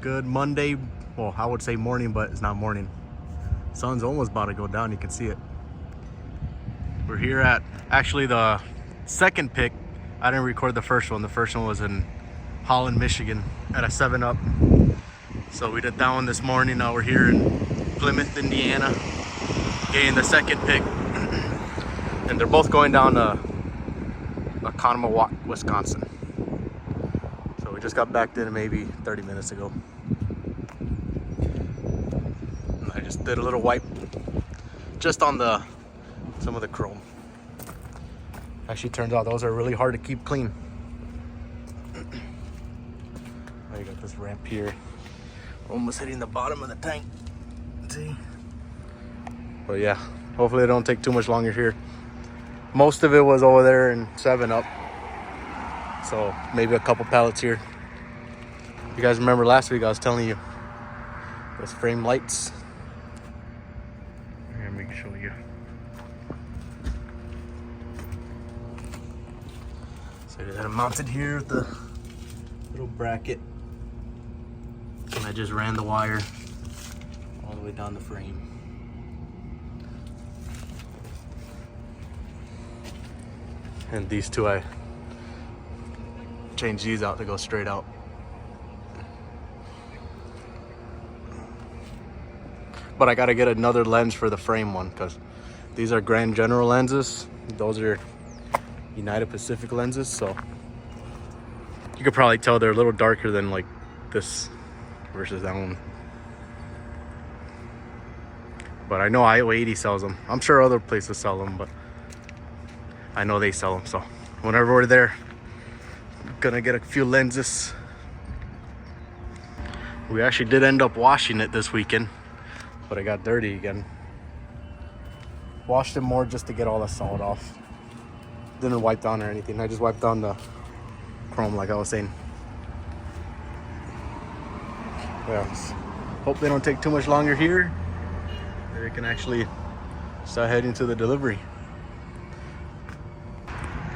Good Monday, well, I would say morning, but it's not morning. Sun's almost about to go down, you can see it. We're here at actually the second pick. I didn't record the first one. The first one was in Holland, Michigan at a 7-Up. So we did that one this morning. Now we're here in Plymouth, Indiana, getting the second pick. And they're both going down to Oconomowoc, Wisconsin. So we just got back in maybe 30 minutes ago. And I just did a little wipe just on some of the chrome. Actually turns out those are really hard to keep clean. I got this ramp here. Almost hitting the bottom of the tank. See? But yeah, hopefully it don't take too much longer here. Most of it was over there in 7-Up. So maybe a couple pallets here. You guys remember last week I was telling you those frame lights. Here, let me show you. So I got it mounted here with the little bracket. And I just ran the wire all the way down the frame. And these two, I changed these out to go straight out. But I gotta get another lens for the frame one because these are Grand General lenses. Those are United Pacific lenses, so you could probably tell they're a little darker than like this versus that one. But I know IO80 sells them. I'm sure other places sell them, but I know they sell them. So whenever we're there, gonna get a few lenses. We actually did end up washing it this weekend, but it got dirty again. Washed it more just to get all the salt off. Didn't wipe down or anything. I just wiped down the chrome like I was saying. Well, hope they don't take too much longer here. They can actually start heading to the delivery.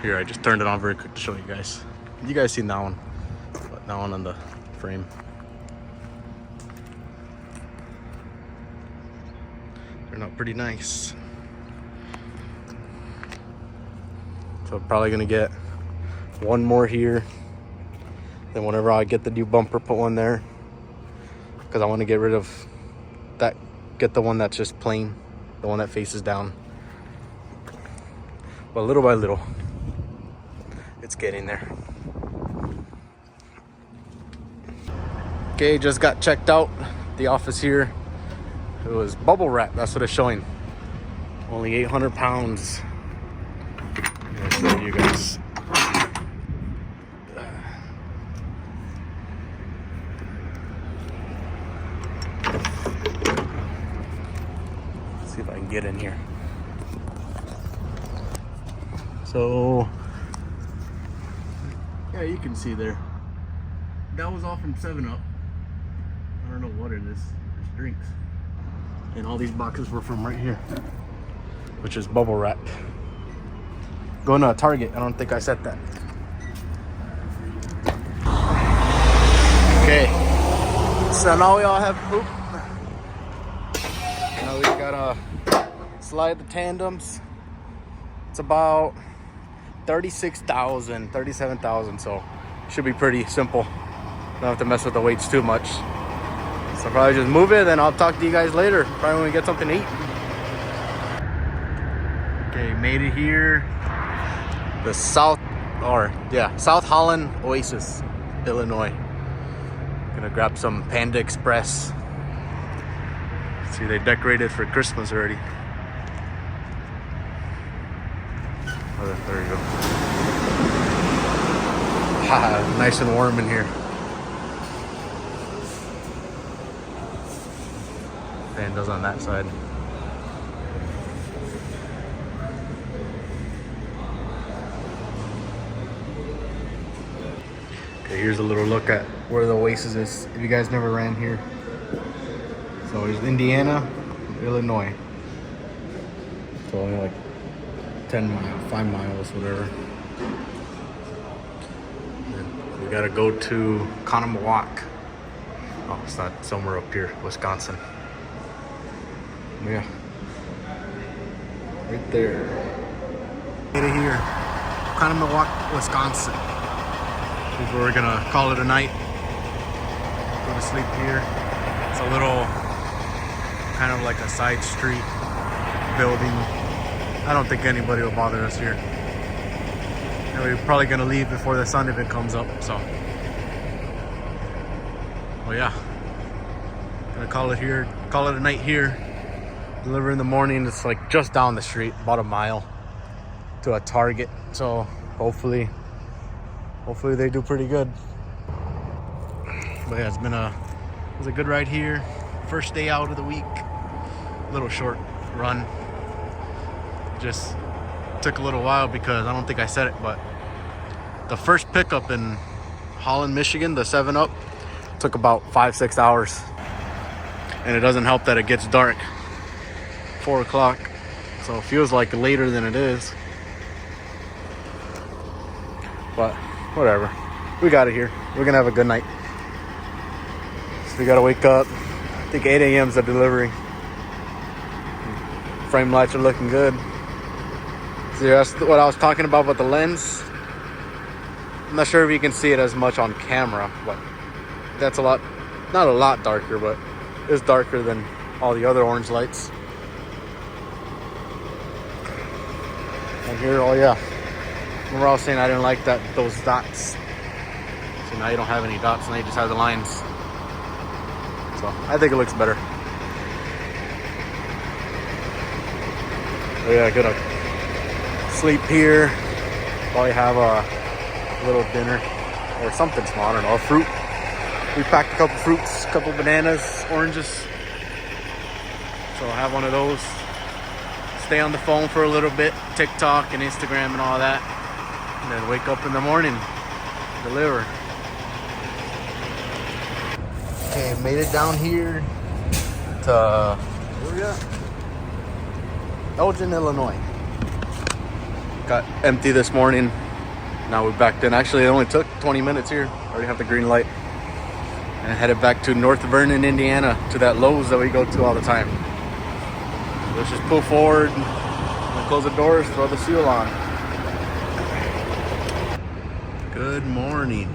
Here, I just turned it on very quick to show you guys. You guys seen that one, but that one on the frame. Turned out pretty nice. So I'm probably gonna get one more here. Then whenever I get the new bumper, put one there. Because I want to get rid of that, get the one that's just plain, the one that faces down. But little by little, it's getting there. Okay, just got checked out. The office here, it was bubble wrap, that's what it's showing. Only 800 pounds. I'll show you guys. See if I can get in here. So yeah, you can see there. That was all from 7-Up. I don't know what it is. It's drinks. And all these boxes were from right here, which is bubble wrap. Going to Target. I don't think I said that. Okay. So now we all have poop. Now we gotta slide the tandems. It's about 36,000, 37,000, so should be pretty simple. Don't have to mess with the weights too much. So probably just move it, and I'll talk to you guys later. Probably when we get something to eat. Okay, made it here. The South Holland Oasis, Illinois. Gonna grab some Panda Express. See, they decorated for Christmas already. Oh, there you go. Nice and warm in here. Panda's on that side. Okay, here's a little look at where the Oasis is. If you guys never ran here. So it's Indiana, Illinois. So only like 10 miles, 5 miles, whatever. And we gotta go to Oconomowoc. Oh, it's not somewhere up here, Wisconsin. Yeah. Right there. Made it here. Oconomowoc, Wisconsin. This is where we're gonna call it a night. Go to sleep here. It's a little, kind of like a side street building. I don't think anybody will bother us here. And we're probably gonna leave before the sun even comes up, so. Well, yeah. Gonna call it here, call it a night here. Deliver in the morning. It's like just down the street, about a mile to a Target. So hopefully they do pretty good. But yeah, it was a good ride here. First day out of the week. Little short run. Just took a little while because I don't think I said it, but the first pickup in Holland, Michigan, the 7-Up, took about 5-6 hours. And it doesn't help that it gets dark 4 o'clock, so it feels like later than it is, but whatever, we got it here. We're gonna have a good night. So we gotta wake up, I think 8 a.m. is the delivery. Frame lights are looking good. So that's what I was talking about the lens. I'm not sure if you can see it as much on camera, but that's not a lot darker, but it's darker than all the other orange lights. And here, oh yeah, remember I was saying I didn't like those dots. So now you don't have any dots, now you just have the lines. So I think it looks better. Oh yeah, gonna sleep here. Probably have a little dinner or something small, I don't know, fruit. We packed a couple fruits, a couple bananas, oranges. So I'll have one of those. Stay on the phone for a little bit, TikTok and Instagram and all that. And then wake up in the morning, deliver. Okay, made it down here to, where we at? Elgin, Illinois. Got empty this morning. Now we're backed in. Actually, it only took 20 minutes here. Already have the green light. And headed back to North Vernon, Indiana, to that Lowe's that we go to all the time. Let's just pull forward, and close the doors, throw the seal on. Good morning.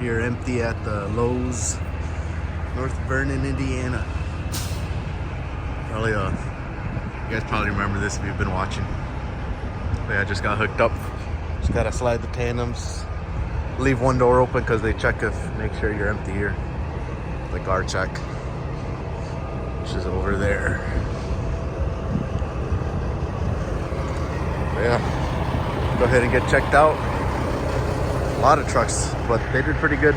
Here empty at the Lowe's, North Vernon, Indiana. Probably, you guys probably remember this if you've been watching. But yeah, I just got hooked up. Just gotta slide the tandems. Leave one door open because they check make sure you're empty here. The guard check, which is over there. But yeah, go ahead and get checked out. A lot of trucks, but they did pretty good.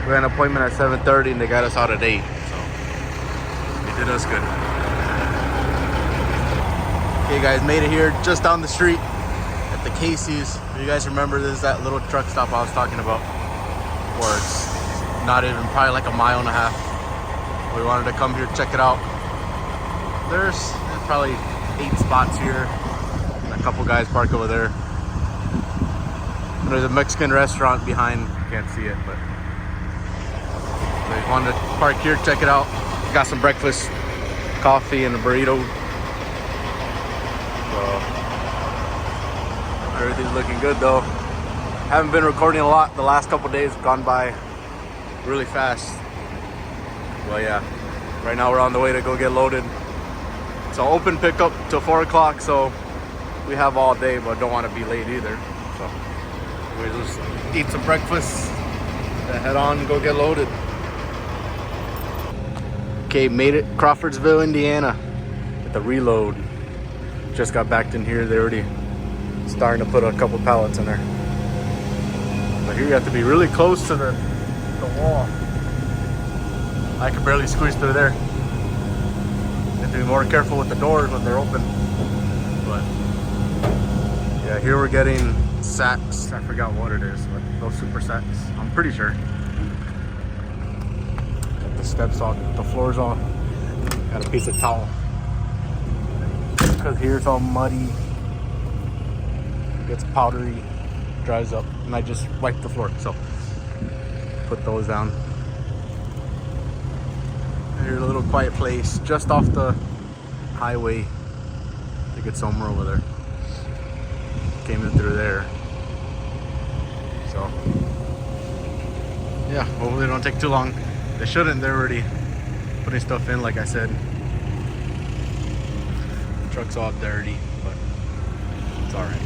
We had an appointment at 7:30 and they got us out at 8, so they did us good. Okay guys, made it here just down the street at the Casey's. If you guys remember, this is that little truck stop I was talking about, where it's not even, probably like a mile and a half. We wanted to come here, check it out. There's probably 8 spots here, and a couple guys park over there. And there's a Mexican restaurant behind, you can't see it, but so we wanted to park here, check it out. Got some breakfast, coffee and a burrito. So everything's looking good though. Haven't been recording a lot. The last couple days have gone by really fast. Well, yeah, right now we're on the way to go get loaded. So open pickup till 4 o'clock, so we have all day, but don't want to be late either. So we just eat some breakfast, then head on and go get loaded. Okay, made it Crawfordsville, Indiana at the reload. Just got backed in here. They're already starting to put a couple pallets in there. But here you have to be really close to the wall. I can barely squeeze through there. You have to be more careful with the doors when they're open. But yeah, here we're getting sacks. I forgot what it is, but those super sacks, I'm pretty sure. Got the steps on, the floor's on. Got a piece of towel. Because here it's all muddy. Gets powdery, dries up, and I just wiped the floor. So put those down. Here's a little quiet place just off the highway. I think it's somewhere over there. Came in through there. So yeah, hopefully it don't take too long. They shouldn't. They're already putting stuff in, like I said. The truck's all dirty, but it's all right.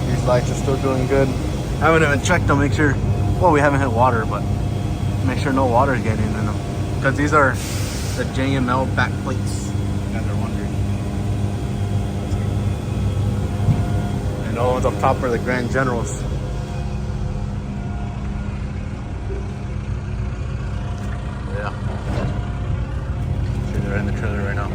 These lights are still doing good. I haven't even checked to make sure. Well, we haven't hit water, but make sure no water is getting in them, because these are the JML back plates. You guys are wondering. And the ones up top are the Grand Generals. Yeah. See, they're in the trailer right now.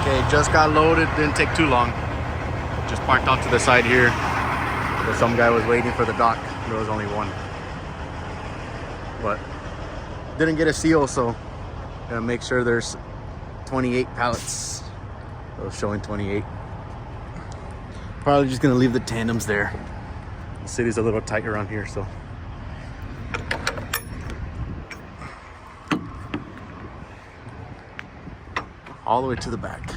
Okay, just got loaded. Didn't take too long. Just parked off to the side here. But some guy was waiting for the dock. There was only one. But didn't get a seal, so gotta make sure there's 28 pallets. I was showing 28. Probably just gonna leave the tandems there. The city's a little tight around here, so. All the way to the back.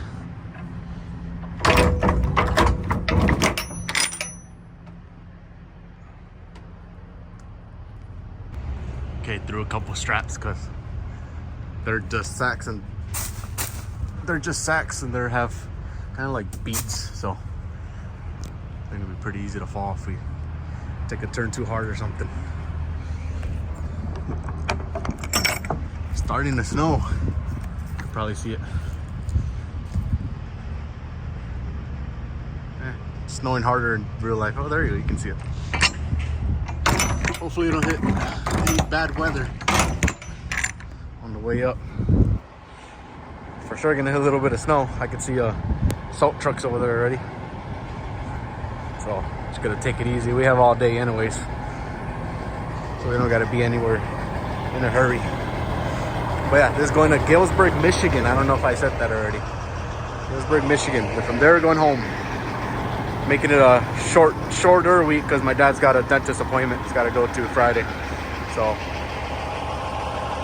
Okay, threw a couple straps because they're just sacks and they have kind of like beads, so I think it'll be pretty easy to fall if we take a turn too hard or something. Starting to snow. You can probably see it. It's snowing harder in real life. Oh, there you go. You can see it. Hopefully you don't hit any bad weather on the way up. For sure gonna hit a little bit of snow. I can see salt trucks over there already. So just gonna take it easy. We have all day anyways, so we don't gotta be anywhere in a hurry. But yeah, this is going to Galesburg, Michigan. I don't know if I said that already. Galesburg, Michigan. And from there, we're going home. Making it a shorter week because my dad's got a dentist appointment he's got to go to Friday. So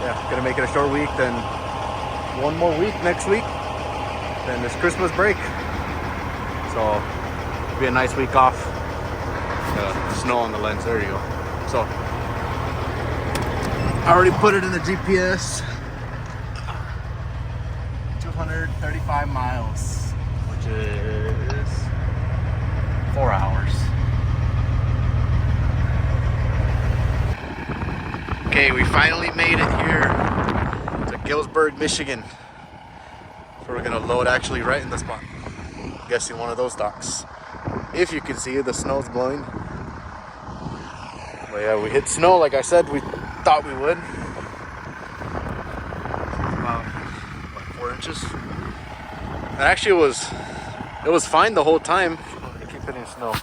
yeah, gonna make it a short week. Then one more week next week. Then it's Christmas break. So it'll be a nice week off. Snow on the lens. There you go. So I already put it in the GPS. 235 miles, which is 4 hours. Okay, we finally made it here to Galesburg, Michigan. So we're gonna load actually right in the spot. I'm guessing one of those docks. If you can see it, the snow's blowing. But yeah, we hit snow like I said we thought we would. About 4 inches. And actually it was fine the whole time. I keep hitting snow.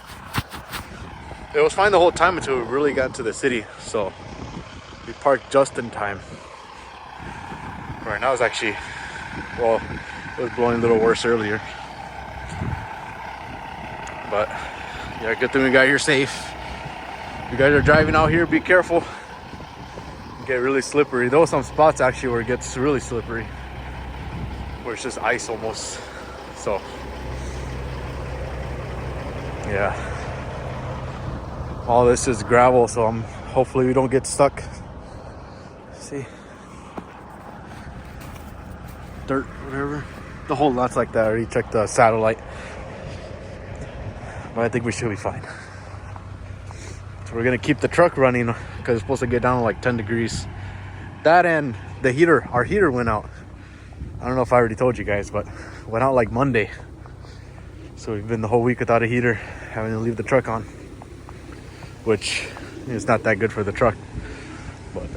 It was fine the whole time until we really got to the city. So we parked just in time. Right now it's actually, well, it was blowing a little worse earlier. But yeah, good thing we got here safe. You guys are driving out here, be careful. You get really slippery. There were some spots actually where it gets really slippery, where it's just ice almost. So yeah, all this is gravel, so hopefully we don't get stuck. See, dirt, whatever, the whole lot's like that. I already checked the satellite, but I think we should be fine. So we're gonna keep the truck running because it's supposed to get down to like 10 degrees. That and the heater, our heater went out. I don't know if I already told you guys, but went out like Monday. So we've been the whole week without a heater, having to leave the truck on, which is not that good for the truck. But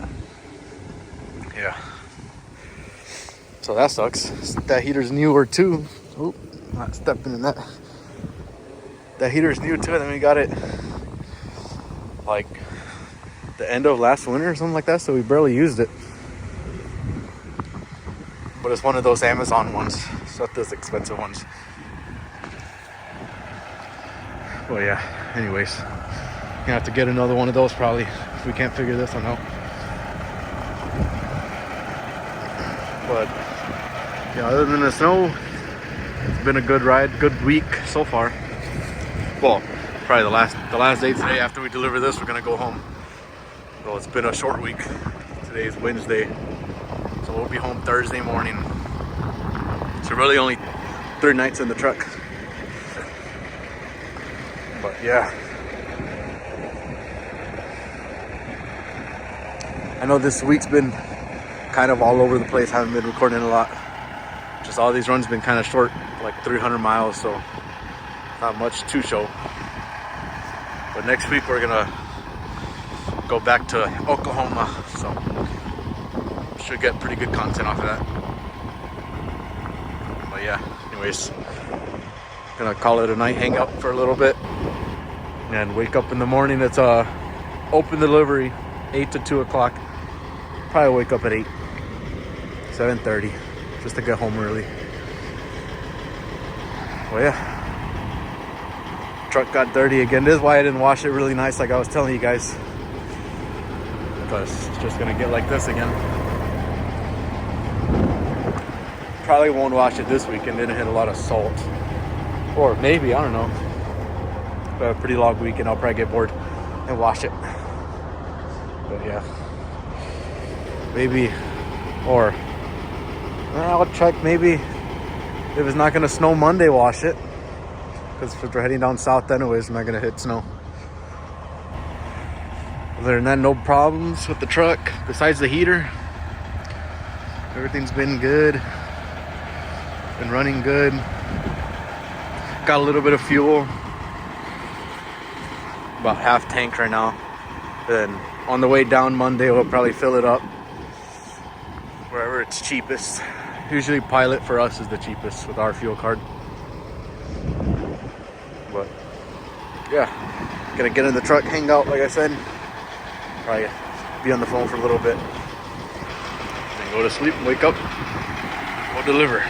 yeah, so that sucks. That heater's newer too. Oh, not stepping in that. That heater's new too, and then we got it like the end of last winter or something like that, so we barely used it. But it's one of those Amazon ones, it's not those expensive ones. Well, yeah, anyways, gonna have to get another one of those probably if we can't figure this one out. But yeah, other than the snow, it's been a good ride, good week so far. Well, probably the last day today. After we deliver this, we're gonna go home. So it's been a short week. Today is Wednesday, so we'll be home Thursday morning. So really only 3 nights in the truck. But yeah, I know this week's been kind of all over the place. Haven't been recording a lot. Just all these runs been kind of short, like 300 miles, so not much to show. But next week we're gonna go back to Oklahoma, so should get pretty good content off of that. But yeah, anyways, gonna call it a night, hang out for a little bit, and wake up in the morning. It's open delivery 8 to 2 o'clock. Probably wake up at 7:30, just to get home early. Well, yeah, truck got dirty again. This is why I didn't wash it really nice, like I was telling you guys, because it's just gonna get like this again. Probably won't wash it this weekend. Didn't hit a lot of salt, or maybe, I don't know. But a pretty long weekend. I'll probably get bored and wash it. But yeah, maybe, or I'll check maybe if it's not gonna snow Monday, wash it, because if we're heading down south anyways, I'm not gonna hit snow. Other than that, no problems with the truck besides the heater. Everything's been good, been running good. Got a little bit of fuel, about half tank right now. Then on the way down Monday, we'll probably fill it up wherever it's cheapest. Usually Pilot for us is the cheapest with our fuel card. But yeah, gonna get in the truck, hang out like I said, probably be on the phone for a little bit, then go to sleep and wake up, go deliver.